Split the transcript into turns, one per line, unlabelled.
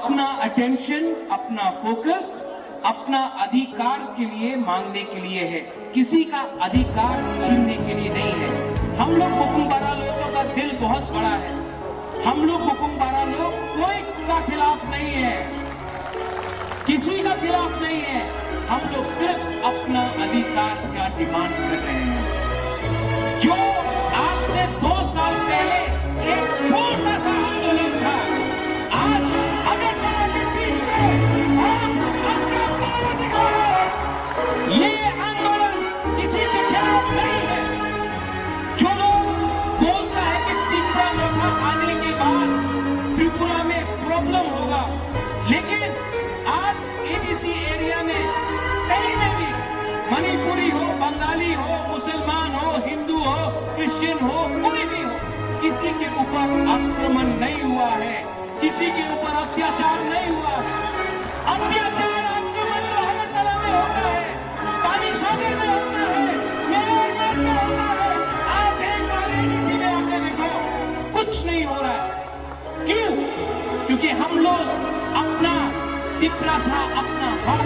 अपना अटेंशन, अपना फोकस, अपना अधिकार के लिए मांगने के लिए है, किसी का अधिकार छीनने के लिए नहीं है। हम लोग बुकुमबारा लोगों का दिल बहुत बड़ा है। हम लोग बुकुमबारा लोग कोई का खिलाफ नहीं है, किसी का खिलाफ नहीं है। हम लोग सिर्फ अपना अधिकार का डिमांड कर रहे हैं। जो आज से 2 साल पहले एक छोटा सा आंदोलन था, आज अगरतला के बीच में ये आंदोलन किसी के खिलाफ नहीं है। जो लोग बोलता है कि त्रिपुरा लोहा आने के बाद त्रिपुरा में प्रॉब्लम होगा, लेकिन आज एबीसी एरिया में कहीं न भी मणिपुरी हो, बंगाली हो, मुसलमान हो, हिंदू हो, क्रिश्चियन हो, कोई भी हो, किसी के ऊपर आक्रमण नहीं हुआ है, किसी के ऊपर अत्याचार नहीं हुआ है। अत्याचार आक्रमण तो अगरतला में होता है, पानी सागर में होता है, मेरठ में होता है। आप एक बार एबीसी में आके देखो, कुछ नहीं हो रहा है। क्यों? क्योंकि हम लोग अपना तिपरासा, अपना हक